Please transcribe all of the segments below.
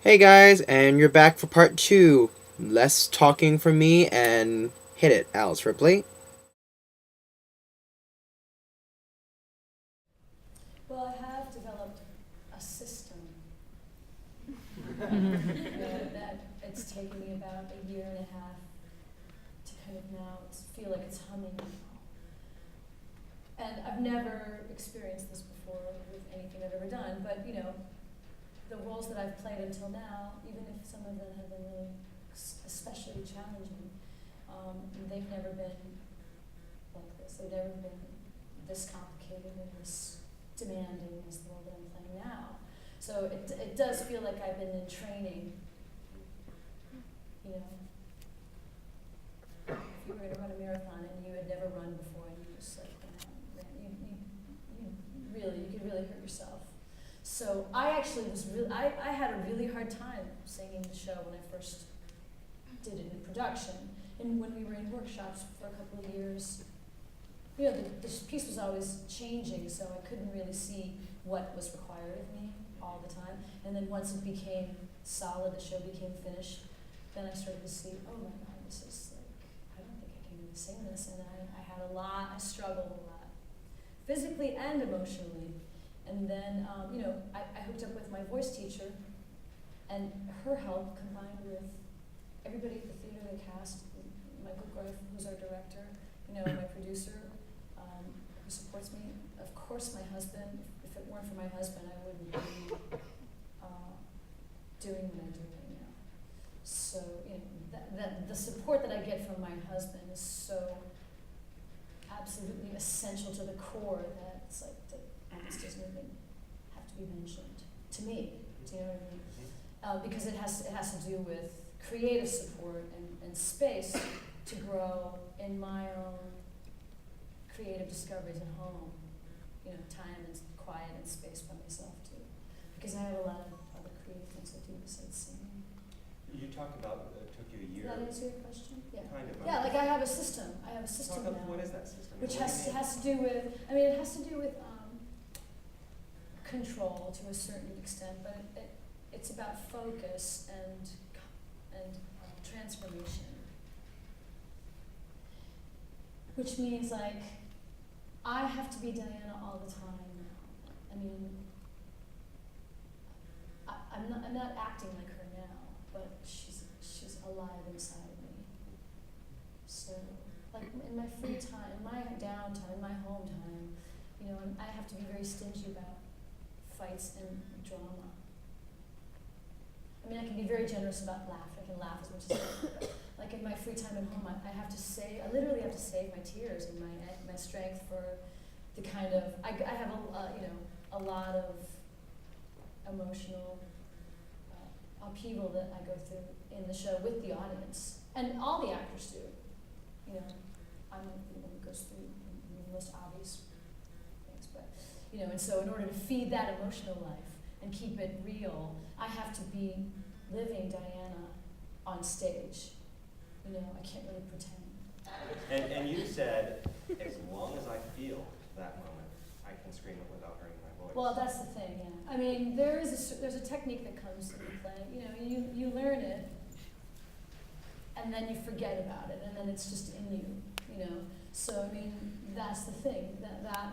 Hey guys, and you're back for part two. Less talking from me and hit it, Alice Ripley. Well, I have developed a system that it's taken me about a year and a half to kind of now feel like it's humming now. And I've never experienced this before with anything I've ever done, but the roles that I've played until now, even if some of them have been really especially challenging, they've never been like this. They've never been this complicated and this demanding as the role that I'm playing now. So it does feel like I've been in training. If you were going to run a marathon and you had never run before and you just ran, you could really hurt yourself. So I actually I had a really hard time singing the show when I first did it in production. And when we were in workshops for a couple of years, the piece was always changing, so I couldn't really see what was required of me all the time. And then once it became solid, the show became finished, then I started to see, oh my God, this is I don't think I can really sing this. And I struggled a lot, physically and emotionally. And then, I hooked up with my voice teacher, and her help combined with everybody at the theater, the cast, Michael Greif, who's our director, my producer, who supports me. Of course, my husband. If it weren't for my husband, I wouldn't be doing what I do right now. So, the support that I get from my husband is so absolutely essential to the core that it's like this doesn't even have to be mentioned to me. Do you know what I mean? Because it has to do with creative support and space to grow in my own creative discoveries at home. Time and quiet and space by myself too. Because I have a lot of other creative things I do besides singing. You talked about it took you a year. Does that answer your question? Yeah. Kind of. Yeah, I have a system. I have a system now. What is that system? Which has to do with, it has to do with control to a certain extent, but it's about focus and transformation. Which means I have to be Diana all the time now. I'm not acting like her now, but she's alive inside me. So, in my free time, in my downtime, in my home time, I have to be very stingy about fights and drama. I can be very generous about laughter. I can laugh as much as I want. Like in my free time at home, I literally have to save my tears and my strength for the kind of, I have a lot of emotional upheaval that I go through in the show with the audience. And all the actors do. I'm the one who goes through the most obvious things. But, and so in order to feed that emotional life and keep it real, I have to be living Diana on stage. I can't really pretend. And you said, as long as I feel that moment, I can scream it without hurting my voice. Well, that's the thing, yeah. There's a technique that comes into play. You learn it, and then you forget about it, and then it's just in you. So that's the thing.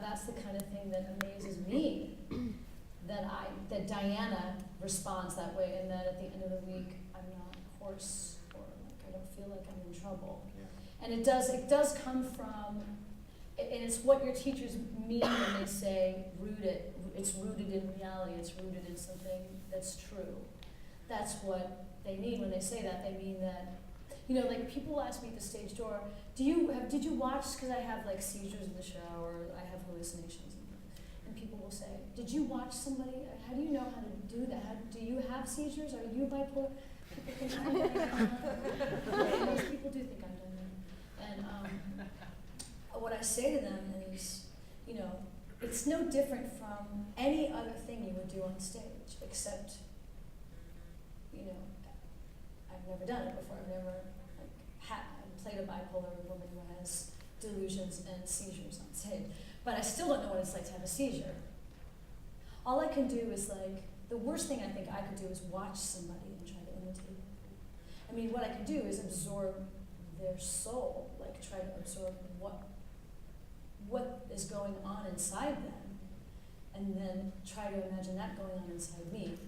That's the kind of thing that amazes me. That Diana responds that way, and that at the end of the week I'm not hoarse or I don't feel like I'm in trouble. Yeah. And it does come from, and it's what your teachers mean when they say it's rooted in reality, it's rooted in something that's true. That's what they mean when they say that. They mean that, people ask me at the stage door, did you watch, because I have seizures in the show or I have hallucinations. And people will say, did you watch somebody? How do you know how to do that? Do you have seizures? Are you bipolar? People think I'm bipolar. Most people do think I'm bipolar. And what I say to them is, it's no different from any other thing you would do on stage, except, I've never done it before. I've never played a bipolar woman who has delusions and seizures on stage. But I still don't know what it's like to have a seizure. All I can do is the worst thing I think I could do is watch somebody and try to imitate it. I mean, what I can do is absorb their soul, like try to absorb what is going on inside them, and then try to imagine that going on inside me,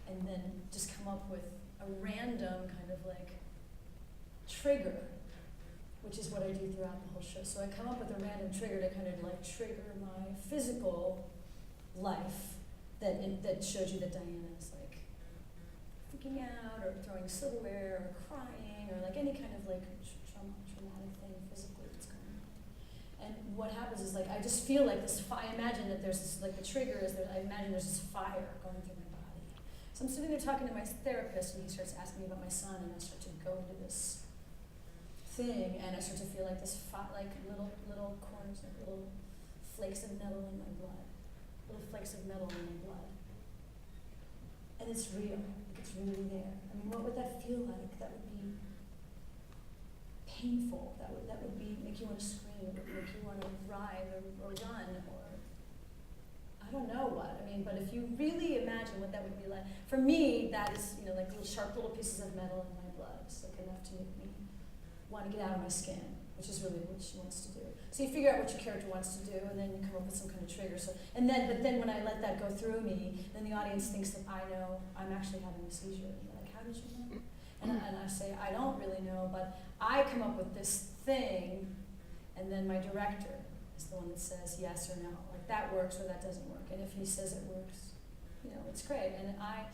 and then just come up with a random kind of like trigger, which is what I do throughout the whole show. So I come up with a random trigger to kind of like trigger my physical life that shows you that Diana is like freaking out or throwing silverware or crying or like any kind of like traumatic thing physically that's going on. And what happens is like I just feel like this I imagine that there's this like the trigger is that I imagine there's this fire going through my body. So I'm sitting there talking to my therapist and he starts asking me about my son and I start to go into this thing and I start to feel like this like little corners, like little flakes of metal in my blood. Little flakes of metal in my blood. And it's real. Like it's really there. I mean, what would that feel like? That would be painful. That would be make you want to scream, make you want to writhe or run or I don't know what. I mean, but if you really imagine what that would be like, for me, that is, like little sharp little pieces of metal in my blood. It's like enough to make me want to get out of my skin, which is really what she wants to do. So you figure out what your character wants to do, and then you come up with some kind of trigger. But then when I let that go through me, then the audience thinks that I know I'm actually having a seizure. And they're like, how did you know? And I say, I don't really know, but I come up with this thing, and then my director is the one that says yes or no. Like that works or that doesn't work. And if he says it works, it's great. And I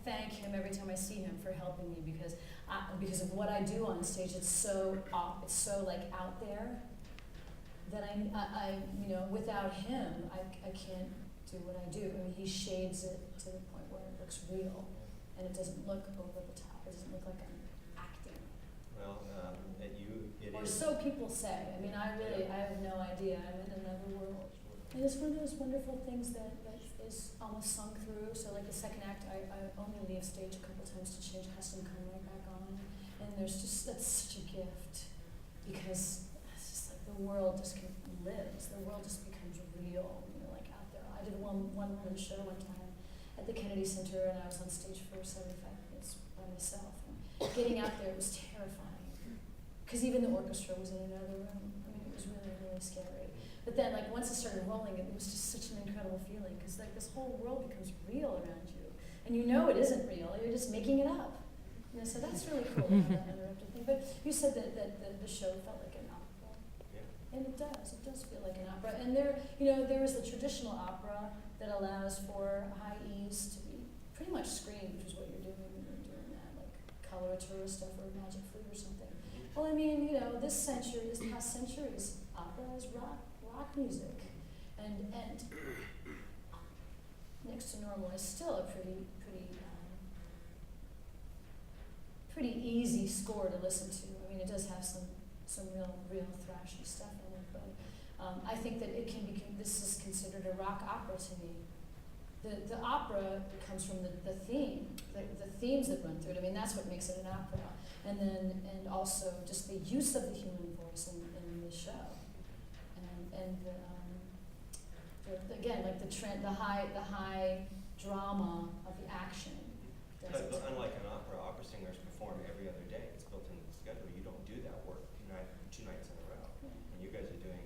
thank him every time I see him for helping me because of what I do on stage. It's so like out there that I without him I can't do what I do. I mean, he shades it to the point where it looks real and it doesn't look over the top. It doesn't look like I'm acting. Well, it or is. so people say. I mean, I have no idea. I'm in another world. And it's one of those wonderful things that is almost sunk through. So like the second act, I only leave stage a couple times to change costume, come right back on. And that's such a gift because it's just like the world just lives. The world just becomes real, like out there. I did one woman show one time at the Kennedy Center and I was on stage for 75 minutes by myself. And getting out there was terrifying because even the orchestra was in another room. I mean, it was really, really scary. But then, like, once it started rolling, it was just such an incredible feeling because, like, this whole world becomes real around you. And you know it isn't real. You're just making it up. So that's really cool, that uninterrupted thing. But you said that the show felt like an opera. Yeah. And it does. It does feel like an opera. And there is the traditional opera that allows for high E's to be pretty much screamed, which is what you're doing when you're doing that, like coloratura stuff or magic flute or something. Well, I mean, this past century's opera is rock music, and Next to Normal is still a pretty easy score to listen to. I mean, it does have some real thrashy stuff in it, but I think that this is considered a rock opera to me. The opera comes from the theme, the themes that run through it. I mean, that's what makes it an opera, and also just the use of the human voice in the show. And again, like the high drama of the action. But unlike an opera singers perform every other day. It's built into the schedule. You don't do that work 2 nights in a row. Yeah. And you guys are doing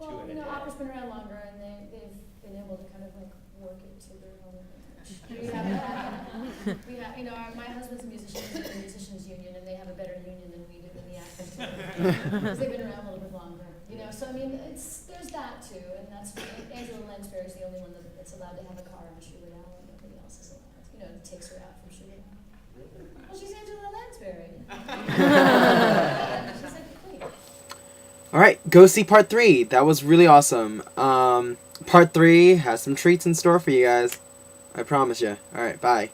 2 in a day. Opera's been around longer, and they've been able to kind of like work it to their own advantage. we have my husband's a musician in the musicians union, and they have a better union than we do in the actors because they've been around a little bit longer. So I mean, there's that too, and that's Angela Lansbury is the only one that's allowed to have a car on Sugar Island. Nobody else is allowed. It takes her out from Sugar Island. Well, she's Angela Lansbury. She's like the queen. All right, go see part 3. That was really awesome. Part 3 has some treats in store for you guys. I promise you. All right, bye.